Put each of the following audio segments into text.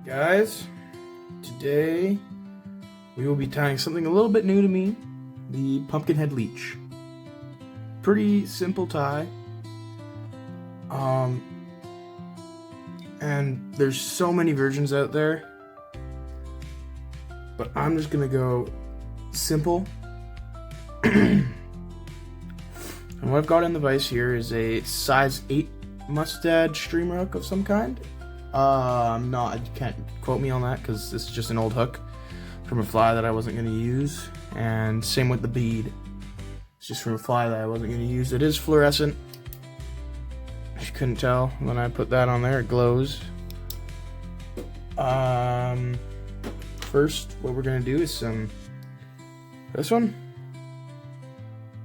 Guys, today we will be tying something a little bit new to me, the pumpkinhead leech. Pretty simple tie. And there's so many versions out there, but I'm just gonna go simple. And what I've got in the vise here is a size 8 mustad streamer hook of some kind. You can't quote me on that because this is just an old hook from a fly that I wasn't going to use. And same with the bead. It's just from a fly that I wasn't going to use. It is fluorescent. If you couldn't tell, when I put that on there, it glows. First, what we're going to do is this one.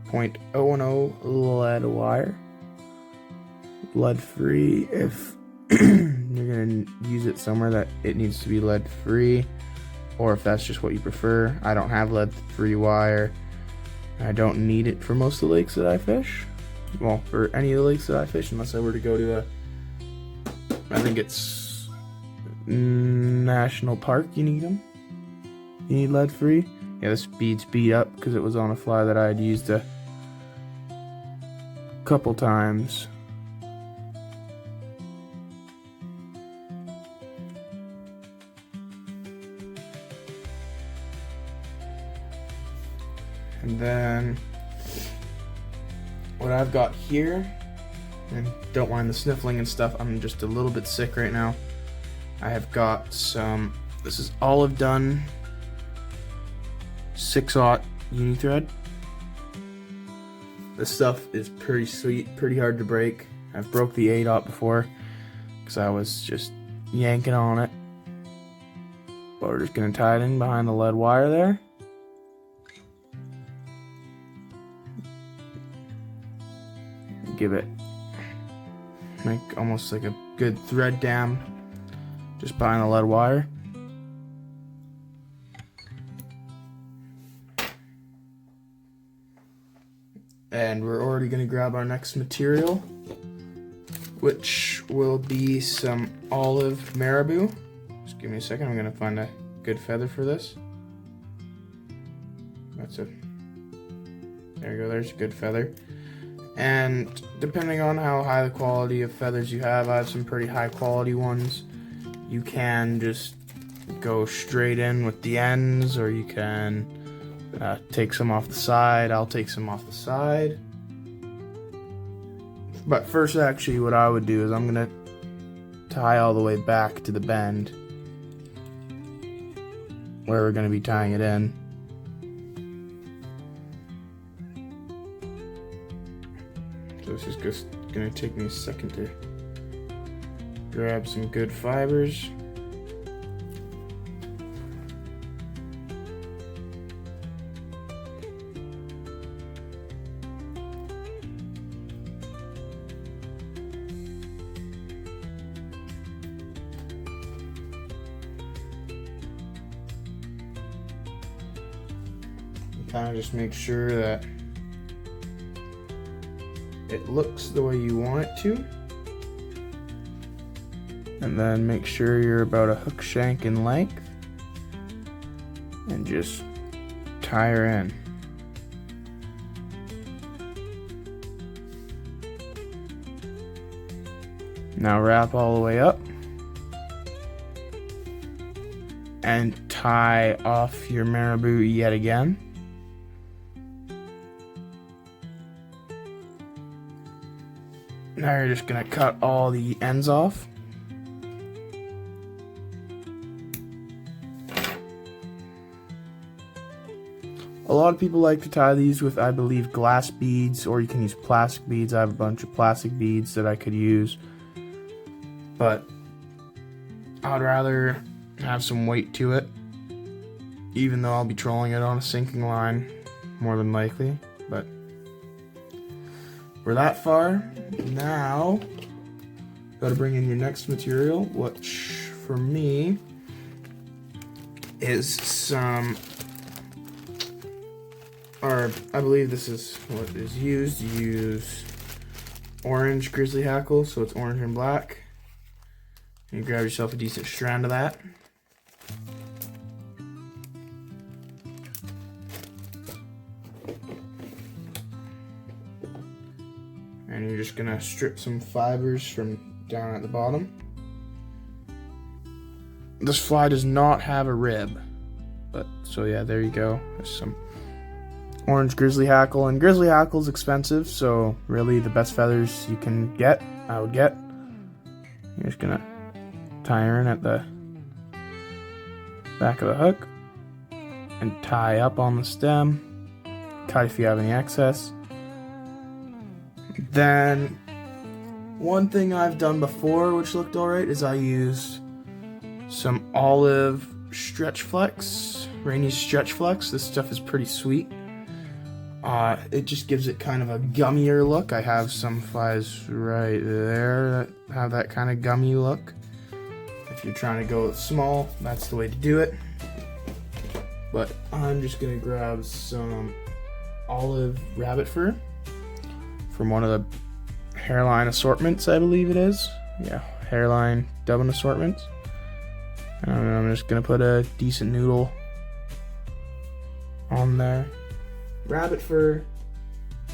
0.010 lead wire. Lead free if you're gonna use it somewhere that it needs to be lead free, or if that's just what you prefer. I don't have lead free wire. I don't need it for most of the lakes that I fish. Well, for any of the lakes that I fish, unless I were to go to I think it's National Park. You need them. You need lead free. Yeah, this bead's beat up because it was on a fly that I had used a couple times. And then what I've got here, and don't mind the sniffling and stuff, I'm just a little bit sick right now. I have got this is Olive Done 6/0 uni thread. This stuff is pretty sweet, pretty hard to break. I've broke the 8/0 before because I was just yanking on it. But we're just gonna tie it in behind the lead wire there. Give it almost like a good thread dam just behind the lead wire. And we're already going to grab our next material, which will be some olive marabou. Just give me a second, I'm going to find a good feather for this. There you go, there's a good feather. And depending on how high the quality of feathers you have, I have some pretty high quality ones. You can just go straight in with the ends, or you can take some off the side. I'll take some off the side. But first, actually, what I would do is I'm gonna tie all the way back to the bend where we're gonna be tying it in. So this is just gonna take me a second to grab some good fibers. Kind of just make sure that it looks the way you want it to, and then make sure you're about a hook shank in length and just tie her in. Now wrap all the way up and tie off your marabou yet again. Now you're just gonna cut all the ends off. A lot of people like to tie these with, I believe, glass beads, or you can use plastic beads. I have a bunch of plastic beads that I could use, but I'd rather have some weight to it, even though I'll be trolling it on a sinking line, more than likely. But we're that far. Now, gotta bring in your next material, which for me is some, or I believe this is what is used. You use orange grizzly hackle, so it's orange and black. You grab yourself a decent strand of that. And you're just gonna strip some fibers from down at the bottom. This fly does not have a rib, but so yeah, there you go. There's some orange grizzly hackle, and grizzly hackle is expensive, so really the best feathers you can get, I would get. You're just gonna tie her in at the back of the hook and tie up on the stem. Cut if you have any excess. Then one thing I've done before which looked alright is I used some olive stretch flex, Rainey's stretch flex. This stuff is pretty sweet. It just gives it kind of a gummier look. I have some flies right there that have that kind of gummy look. If you're trying to go small, that's the way to do it. But I'm just gonna grab some olive rabbit fur from one of the hairline assortments, I believe it is. Yeah, hairline dubbin assortments. And I'm just gonna put a decent noodle on there. Rabbit fur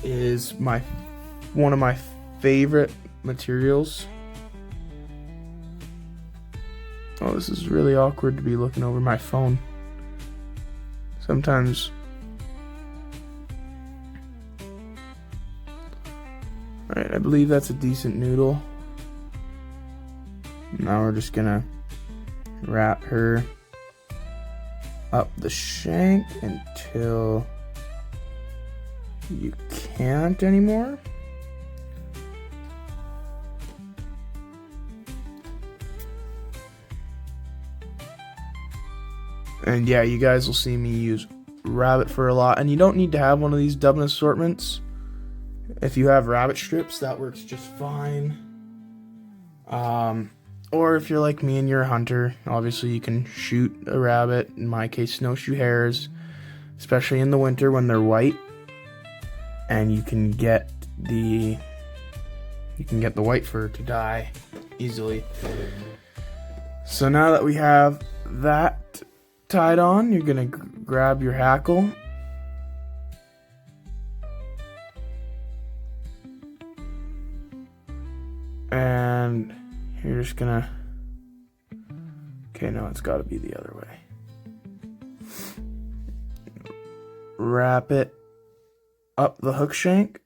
is one of my favorite materials. Oh, this is really awkward to be looking over my phone. Sometimes. Alright, I believe that's a decent noodle. Now we're just gonna wrap her up the shank until you can't anymore. And yeah, you guys will see me use rabbit fur a lot, and you don't need to have one of these dubbin assortments. If you have rabbit strips, that works just fine. Or if you're like me and you're a hunter, obviously you can shoot a rabbit, in my case snowshoe hares, especially in the winter when they're white, and you can get the white fur to die easily. So now that we have that tied on, you're gonna grab your hackle and you're just gonna, okay, no, it's got to be the other way. Wrap it up the hook shank.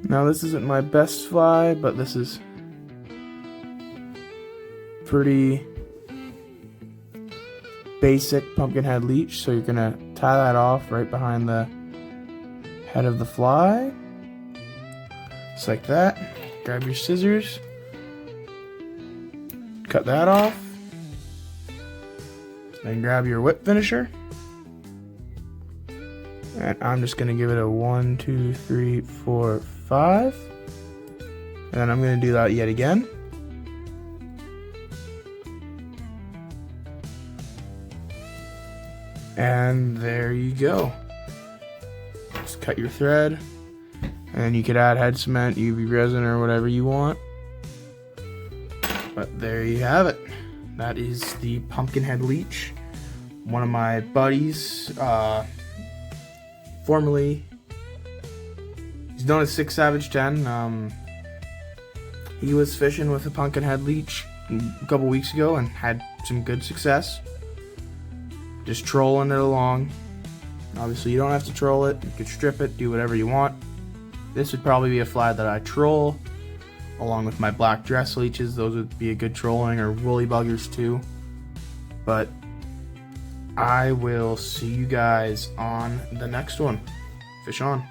Now this isn't my best fly, but this is pretty basic pumpkinhead leech, so you're gonna tie that off right behind the head of the fly, just like that. Grab your scissors, cut that off, then grab your whip finisher, and I'm just gonna give it a 1, 2, 3, 4, 5, and then I'm gonna do that yet again. And there you go. Just cut your thread, and you could add head cement, UV resin, or whatever you want. But there you have it. That is the pumpkinhead leech. One of my buddies, formerly, he's known as 6 Savage 10. He was fishing with a pumpkinhead leech a couple weeks ago and had some good success. Just trolling it along. Obviously you don't have to troll it, you could strip it, do whatever you want. This would probably be a fly that I troll along with my black dress leeches. Those would be a good trolling, or woolly buggers too. But I will see you guys on the next one. Fish on.